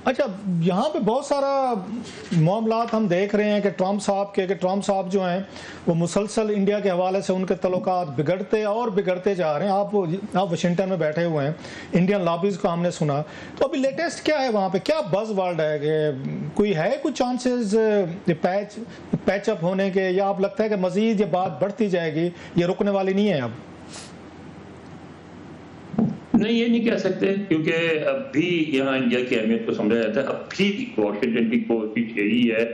اچھا یہاں پہ بہت سارا معاملات ہم دیکھ رہے ہیں کہ ٹرمپ صاحب جو ہیں وہ مسلسل انڈیا کے حوالے سے ان کے تعلقات بگڑتے جا رہے ہیں. آپ واشنگٹن میں بیٹھے ہوئے ہیں, انڈین لابیز کو ہم نے سنا, تو ابھی لیٹسٹ کیا ہے وہاں پہ, کیا بز ورڈ ہے کہ کوئی چانسز پیچ اپ ہونے کے, یا آپ لگتا ہے کہ مزید یہ بات بڑھتی جائے گی, یہ رکنے والی نہیں ہے اب؟ نہیں, یہ نہیں کہہ سکتے کیونکہ اب بھی یہاں انڈیا کی اہمیت کو سمجھا جاتا ہے. اب بھی واشنگٹن کی کوشش یہی ہے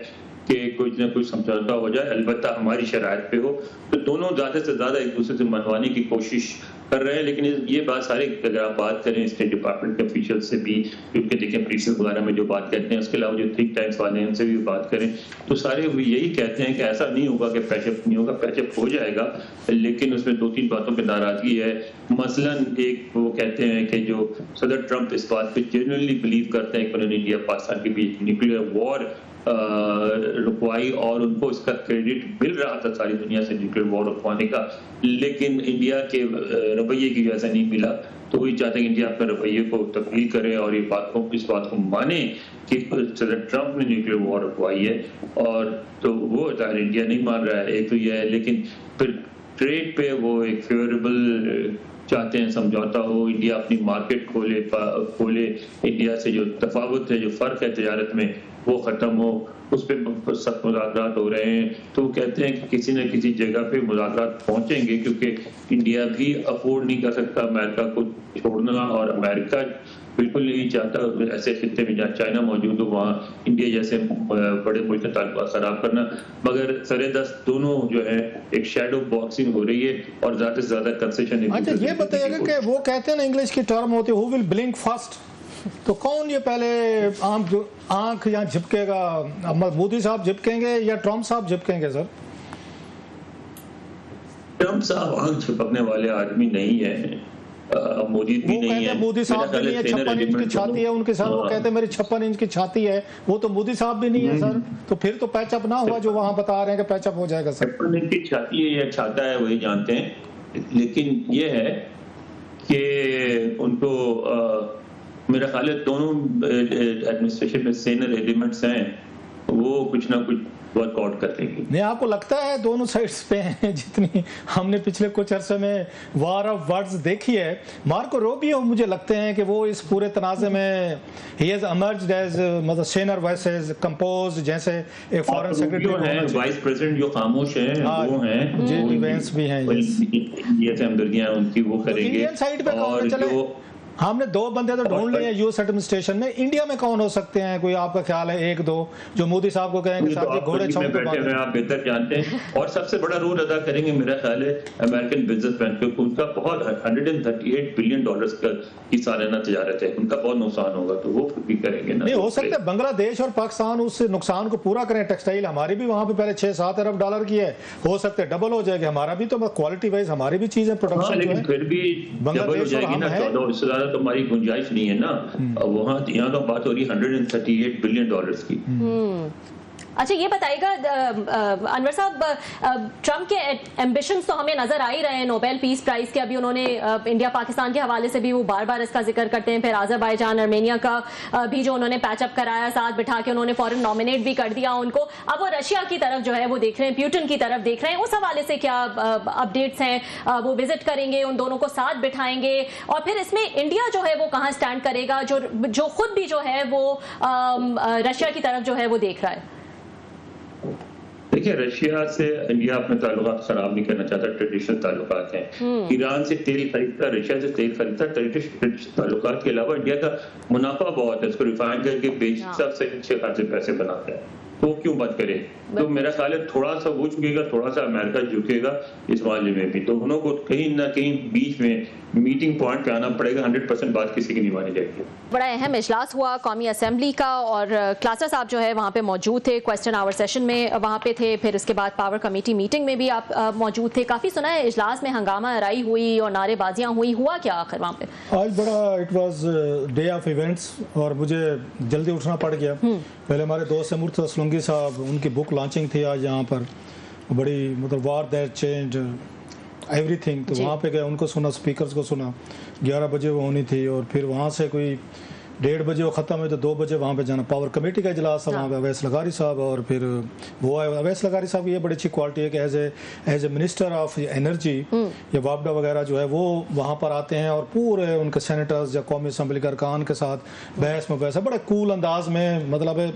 کہ کچھ نہ کچھ سمجھوتا ہو جائے, البتہ ہماری شرائط پہ ہو. تو دونوں زیادہ سے زیادہ ایک دوسرے سے منوانے کی کوشش کر رہے ہیں. لیکن یہ بات سارے, اگر آپ بات کریں اسٹیٹ ڈپارٹمنٹ کے آفیشیل سے بھی, کیونکہ دیکھیں پریسز وغیرہ میں جو بات کہتے ہیں, اس کے علاوہ جو تھنک ٹینکس والے ہیں ان سے بھی بات کریں, تو سارے یہی کہتے ہیں کہ ایسا نہیں ہوگا کہ پیچ اپ نہیں ہوگا, پیچ اپ ہو جائے گا, لیکن اس میں 2-3 باتوں پہ ناراضگی ہے. مثلاً ایک وہ کہتے ہیں کہ جو صدر ٹرمپ اس بات پہ جنرلی بلیو کرتے ہیں کہ انہوں نے انڈیا پاکستان کے بیچ نیوکلیئر وار رکوائی, اور ان کو اس کا کریڈٹ مل رہا تھا ساری دنیا سے نیوکلیئر وار رکوانے کا, لیکن انڈیا کے رویے کی وجہ سے نہیں ملا. تو وہی چاہتے ہیں کہ انڈیا اپنے رویے کو تبدیل کرے اور اس بات کو مانے کہ صدر ٹرمپ نے نیوکلیئر وار رکوائی ہے, اور تو وہ ظاہر انڈیا نہیں مان رہا ہے. ایک تو یہ ہے, لیکن پھر ٹریڈ پہ وہ ایک فیوریبل چاہتے ہیں, سمجھوتا ہو, انڈیا اپنی مارکیٹ کھولے, انڈیا سے جو تفاوت ہے, جو فرق ہے تجارت میں, وہ ختم ہو. اس پہ سخت مذاکرات ہو رہے ہیں. تو وہ کہتے ہیں کہ کسی نہ کسی جگہ پہ مذاکرات پہنچیں گے, کیونکہ انڈیا بھی افورڈ نہیں کر سکتا امریکہ کو چھوڑنا, اور امریکہ بالکل نہیں چاہتا ایسے خطے میں جہاں چائنا موجود ہو وہاں انڈیا جیسے بڑے ملک کے تعلقات خراب کرنا. مگر سر دست دونوں جو ہے ایک شیڈو باکسنگ ہو رہی ہے, اور زیادہ سے زیادہ کنسیشن. اچھا یہ بتائیے گا کہ وہ کہتے ہیں نا, انگلش کی ٹرم ہوتی ہے ہو ول بلنک فرسٹ, تو کون یہ پہلے آنکھ یہاں جھپکے گا؟ مودی صاحب جھپکیں گے یا ٹرمپ صاحب جھپکیں گے؟ سر ٹرمپ صاحب آنکھ چھپکنے والے آدمی نہیں ہیں, مودی بھی نہیں ہے. مودی صاحب بھی نہیں ہے, 56 انچ کی چھاتی ہے ان کے ساتھ, وہ کہتے ہیں میری 56 انچ کی چھاتی ہے, وہ تو مودی صاحب بھی نہیں ہے. سر تو پھر تو پیچ اپ نہ ہوا جو وہاں بتا رہے ہیں کہ پیچ اپ ہو جائے گا. سر 56 انچ کی چھاتی ہے یا چھاتا ہے وہی جانتے ہیں, لیکن یہ ہے کہ ان کو میرا خیال ہے دونوں ایڈمنسٹریشن میں سینئر ایلیمنٹس ہیں, وہ کچھ نہ کچھ ورک آؤٹ کر لیں گے. نہیں آپ کو لگتا ہے دونوں سائڈز پہ ہیں, جتنی ہم نے پچھلے کچھ عرصے میں وار آف ورڈز دیکھی ہے, مارکو روبیو مجھے لگتے ہیں کہ وہ اس پورے تنازع میں ہی ہیز ایمرجڈ ایز مطلب سینر وائسز کمپوز, جیسے ایک فارن سیکرٹری ہیں, وائس پریزیڈنٹ جو خاموش ہیں وہ ہیں, جے ڈی وینس بھی ہیں, یہ سے ہمدردیاں ان کی وہ کریں گے. اور جو ہم نے 2 بندے تو ڈھونڈ لیے ہیں یو ایس ایڈمنسٹریشن میں, انڈیا میں کون ہو سکتے ہیں؟ کوئی آپ کا خیال ہے 1-2 جو مودی صاحب کو کہیں گے صاحب جی گھوڑے چھوڑ کے بیٹھے ہوئے آپ بہتر جانتے ہیں, اور سب سے بڑا رول ادا کریں گے میرا خیال ہے امریکن بزنس مین, کیونکہ ان کا بہت $138 بلین کی سالانہ تجارت ہے, ان کا بہت نقصان ہوگا, تو وہ بھی کریں گے. نہیں ہو سکتا ہے بنگلہ دیش اور پاکستان اس نقصان کو پورا کریں. ٹیکسٹائل ہماری بھی وہاں پہ پہلے $6-7 ارب کی ہے, ہو سکتا ہے ڈبل ہو جائے گا ہمارا بھی, تو کوالٹی وائز ہماری بھی چیزیں پروڈکشن, لیکن پھر بھی ڈبل ہو جائے گی نا, اس سے زیادہ تو ہماری گنجائش نہیں ہے نا. وہاں یہاں تو بات ہو رہی ہے $138 بلین کی. اچھا یہ بتائیے گا انور صاحب, ٹرمپ کے ایمبیشنز تو ہمیں نظر آ ہی رہے ہیں نوبیل پیس پرائز کے, ابھی انہوں نے انڈیا پاکستان کے حوالے سے بھی وہ بار بار اس کا ذکر کرتے ہیں, پھر آذربائیجان ارمینیا کا بھی جو انہوں نے پیچ اپ کرایا, ساتھ بٹھا کے انہوں نے فوراً نامینیٹ بھی کر دیا ان کو. اب وہ رشیا کی طرف جو ہے وہ دیکھ رہے ہیں, پیوٹن کی طرف دیکھ رہے ہیں, اس حوالے سے کیا اپڈیٹس ہیں؟ وہ وزٹ کریں گے, ان دونوں کو ساتھ بٹھائیں گے, اور پھر اس میں انڈیا جو ہے وہ کہاں سٹینڈ کرے گا, جو خود بھی جو ہے وہ رشیا کی طرف جو ہے وہ دیکھ رہا ہے؟ دیکھیں رشیا سے انڈیا اپنے تعلقات خراب نہیں کرنا چاہتا, ٹریڈیشنل تعلقات ہیں. ایران سے تیل خریدتا, رشیا سے تیل خریدتا, ٹریڈیشنل تعلقات کے علاوہ انڈیا کا منافع بہت ہے, اس کو ریفائن کر کے بیچ سب سے اچھے خاصے پیسے بناتا ہے, تو کیوں بات کرے. تو میرا خیال ہے تھوڑا سا وہ جھکے گا, تھوڑا سا امریکہ جھکے گا اس معاملے میں بھی, تو انہوں کو کہیں نہ کہیں بیچ میں میٹنگ پوائنٹ پہ آنا پڑے گا. 100% بات کسی کی نہیں مانی جائے گی. بڑا اہم اجلاس ہوا قومی اسمبلی کا, اور کلاسر صاحب جو ہے وہاں پہ موجود تھے, کوسچن آور سیشن میں وہاں پہ تھے, پھر اس کے بعد پاور کمیٹی میٹنگ میں بھی آپ موجود تھے. کافی سنا ہے اجلاس میں ہنگامہ آرائی ہوئی اور نعرے بازیاں ہوئی, ہوا کیا آخر وہاں پہ؟ آج بڑا it was day of events, اور مجھے جلدی اٹھنا پڑ گیا. پہلے ہمارے دوست مرتضی سلونگی صاحب, ان کی بک لانچنگ تھی آج یہاں پر, بڑی مطلب war that change every thing, تو وہاں پہ گئے, ان کو سنا, اسپیکرز کو سنا. 11 بجے وہ ہونی تھی, اور پھر وہاں سے کوئی 1:30 बजे वो ख़त्म हुई तो 2 बजे वहाँ पे जाना, पावर कमेटी का इजलास था, वहाँ पे अवैस लगारी साहब, और फिर वो आए। अवैस लगारी साहब की ये बड़ी अच्छी क्वालिटी है कि as a minister of energy या वापडा वगैरह जो है वो वहाँ पर आते हैं और पूरे उनके सेनेटर्स या कौमी असम्बली के अरकान के साथ बहस में बड़ा कूल अंदाज में, मतलब है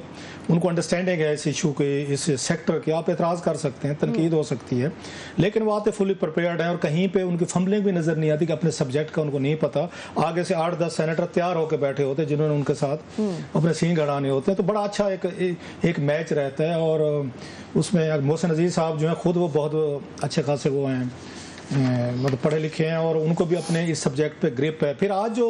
उनको अंडरस्टैंडिंग है इस इशू के, इस सेक्टर की। आप एतराज़ कर सकते हैं, तनकीद हो सकती है, लेकिन वो आते फुली प्रिपेयर्ड हैं और कहीं पे उनकी फंबलिंग भी नज़र नहीं आती कि अपने सब्जेक्ट का उनको नहीं पता। आगे से 8-10 सेनेटर तैयार होकर बैठे होते जिन्होंने उनके साथ अपने सींग अड़ाने होते हैं। तो बड़ा अच्छा एक मैच रहता है। और उसमें मोहसिन अजीज साहब जो हैं खुद वो बहुत अच्छे खासे वो हैं, मतलब पढ़े लिखे हैं और उनको भी अपने इस सब्जेक्ट पे ग्रिप है। फिर आज जो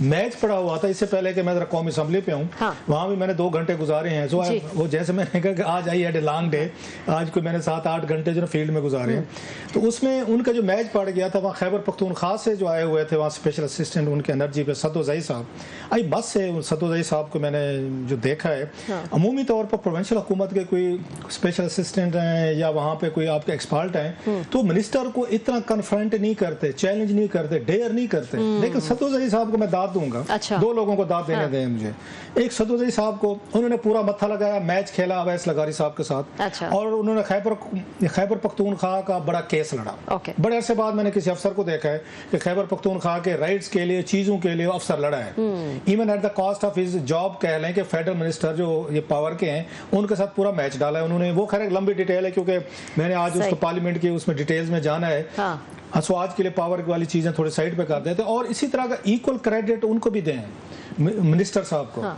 मैच पड़ा हुआ था, इससे पहले कि मैं जरा कौमी असम्बली पे हूँ, हाँ। वहाँ भी मैंने 2 घंटे गुजारे हैं। सो वो जैसे मैंने कहा कि आज I had a long day, आज को मैंने 7-8 घंटे जो फील्ड में गुजारे हैं। तो उसमें उनका जो मैच पड़ गया था, वहाँ खैबर पख्तूनख्वा से जो आए हुए थे, वहाँ स्पेशल असिस्टेंट उनके एनर्जी पे सदोज़ई साहब आई बस से। सदोज़ई साहब को मैंने जो देखा है, अमूमी तौर पर प्रोविंशियल हुकूमत के कोई स्पेशल असिस्टेंट हैं या वहाँ पे कोई आपके एक्सपर्ट हैं, तो मिनिस्टर को इतना कन्फ्रंट नहीं करते, चैलेंज नहीं करते, डेयर नहीं करते। लेकिन सदोज़ई साहब को मैं दाद दूंगा। अच्छा। 2 लोगों को दाद देने दें मुझे। एक सदोज़ई साहब को उन्होंने पूरा मत्था लगाया, मैच खेला अवैस लगारी साहब के साथ। अच्छा। और उन्होंने खैबर पख्तूनख्वा का बड़ा केस लड़ा। बड़े अरसे बाद मैंने किसी अफसर को देखा है कि खैबर पख्तूनख्वा के राइट्स के लिए, चीजों के लिए अफसर लड़ा है, even at the cost of his job कह लें कि फेडरल मिनिस्टर जो ये पावर के हैं उनके साथ पूरा मैच डाला है उन्होंने। वो खैर एक लंबी डिटेल है क्योंकि मैंने आज उसको पार्लियामेंट की उसमें डिटेल्स में जाना है। सो आज के लिए पावर वाली चीजें थोड़ी साइड पे कर देते हैं और इसी तरह का इक्वल क्रेडिट उनको भी दें मिनिस्टर साहब को।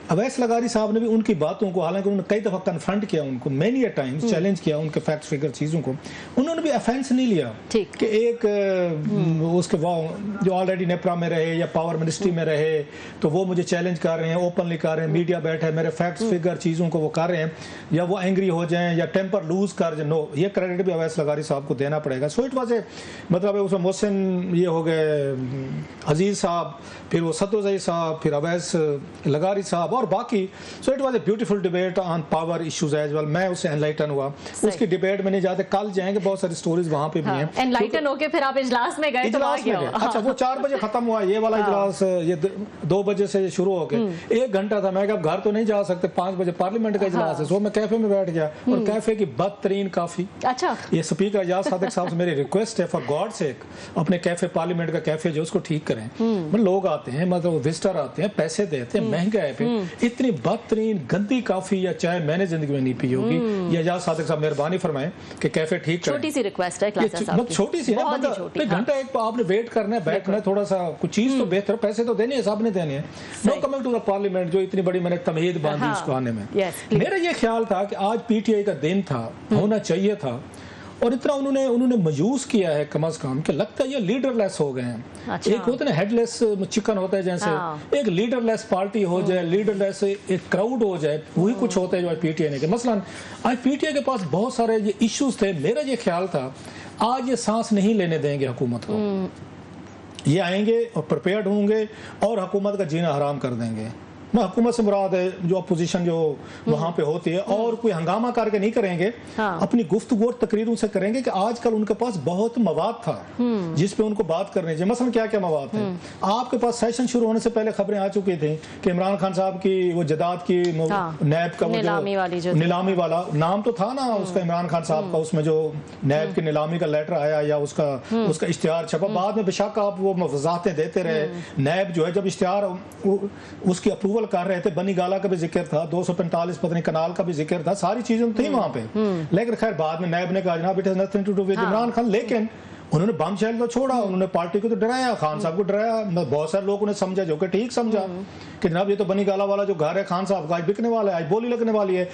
अवैस लगारी साहब ने भी उनकी बातों को, हालांकि उन्होंने कई दफा कन्फ्रंट किया उनको, मेनी अ टाइम्स चैलेंज किया उनके फैक्ट फिगर चीजों को, उन्होंने भी ऑफेंस नहीं लिया कि एक उसके जो ऑलरेडी नेपरा में रहे या पावर मिनिस्ट्री में रहे तो वो मुझे चैलेंज कर रहे हैं, ओपनली कर रहे हैं, मीडिया बैठा है, मेरे फैक्ट फिगर चीजों को वो कर रहे हैं, या वो एंग्री हो जाएं या टेम्पर लूज कर जाए। नो, ये क्रेडिट भी अवैस लगारी साहब को देना पड़ेगा। सो इट वाज ए, मतलब उसमें मोहसिन ये हो गए, अजीज साहब, फिर वो सदोज़ई साहब, फिर अवैस लगारी साहब और बाकी। So it was a beautiful debate on power issues as well. मैं उससे एनलाइटन हुआ। उसकी डिबेट में नहीं जाते, कल जाएंगे, बहुत सारी स्टोरीज वहां पे भी हैं। एनलाइटन होके फिर आप इजलास में गए? अच्छा, वो 4 बजे खत्म हुआ ये वाला इजलास, ये 2 बजे से शुरू हो गए, 1 घंटा था। मैं घर तो नहीं जा सकते, 5 बजे पार्लियामेंट का इजलास है। सो मैं कैफे में बैठ गया और कैफे की बदतरीन काफी। अच्छा, ये स्पीकर एजाज सादिक साहब से मेरी रिक्वेस्ट है, फॉर गॉड सेक अपने कैफे, पार्लियामेंट का कैफे जो उसको ठीक करें। मतलब लोग आते हैं, मतलब विजिटर आते हैं, पैसे देते हैं, महंगा है, फिर इतनी बदतरीन गंदी कॉफी या चाय मैंने जिंदगी में नहीं पी होगी। ये एजाज सादिक साहब मेहरबानी फरमाएं कि कैफे ठीक करें। छोटी सी रिक्वेस्ट है, मतलब छोटी सी है, मतलब घंटा एक आपने वेट करना है, बैठना है, थोड़ा सा कुछ चीज तो बेहतर, पैसे तो देने हैं, सब ने देने हैं। No coming to the parliament जो इतनी बड़ी मैंने तमहीद बांधी उसको आने में। मेरा ये ख्याल था कि आज पीटीआई का दिन था, होना चाहिए था, और इतना उन्होंने मयूस किया है कम से कम कि लगता है ये लीडरलेस हो गए हैं। अच्छा। एक होता है ना हेडलेस चिकन होता है जैसे, एक लीडरलेस पार्टी हो जाए, लीडरलेस एक क्राउड हो जाए, वही कुछ होता है जो पीटीआई ने। मसलन आज पीटीआई के पास बहुत सारे ये इश्यूज थे। मेरा ये ख्याल था आज ये सांस नहीं लेने देंगे हुकूमत को, ये आएंगे और प्रिपेयर्ड होंगे और हुकूमत का जीना हराम कर देंगे। हुकूमत से मुराद है जो अपोजिशन जो वहां पे होती है, और कोई हंगामा करके नहीं करेंगे। हाँ। अपनी गुफ्तगू और तकरीरों से करेंगे कि आजकल उनके पास बहुत मवाद था जिस पे उनको बात करनी चाहिए। मसलन क्या क्या मवाद है, आपके पास सेशन शुरू होने से पहले खबरें आ चुकी थी कि इमरान खान साहब की वो जदाद की नैब का नीलामी वाला नाम तो था ना उसका, इमरान खान साहब का, उसमें जो नैब की नीलामी का लेटर आया या उसका इश्तिहार छपा। बाद में बेशक आप वो वजाहतें देते रहे। नैब जो है जब इश्तिहार उसकी अप्रूवल कर रहे थे, बनी गाला का भी जिक्र था, 245 पत्नी कनाल का भी जिक्र था, सारी चीजें थी वहां पे। लेकिन खैर बाद में नैब ने कहा जनाब it has nothing to do with Imran Khan. लेकिन उन्होंने बम शैल तो छोड़ा, उन्होंने पार्टी को तो डराया, खान साहब को डराया। बहुत सारे लोगों ने समझा, जो कि ठीक समझा, कि जनाब ये तो बनी गाला वाला जो घर है खान साहब का आज बिकने वाला है, आज बोली लगने वाली है।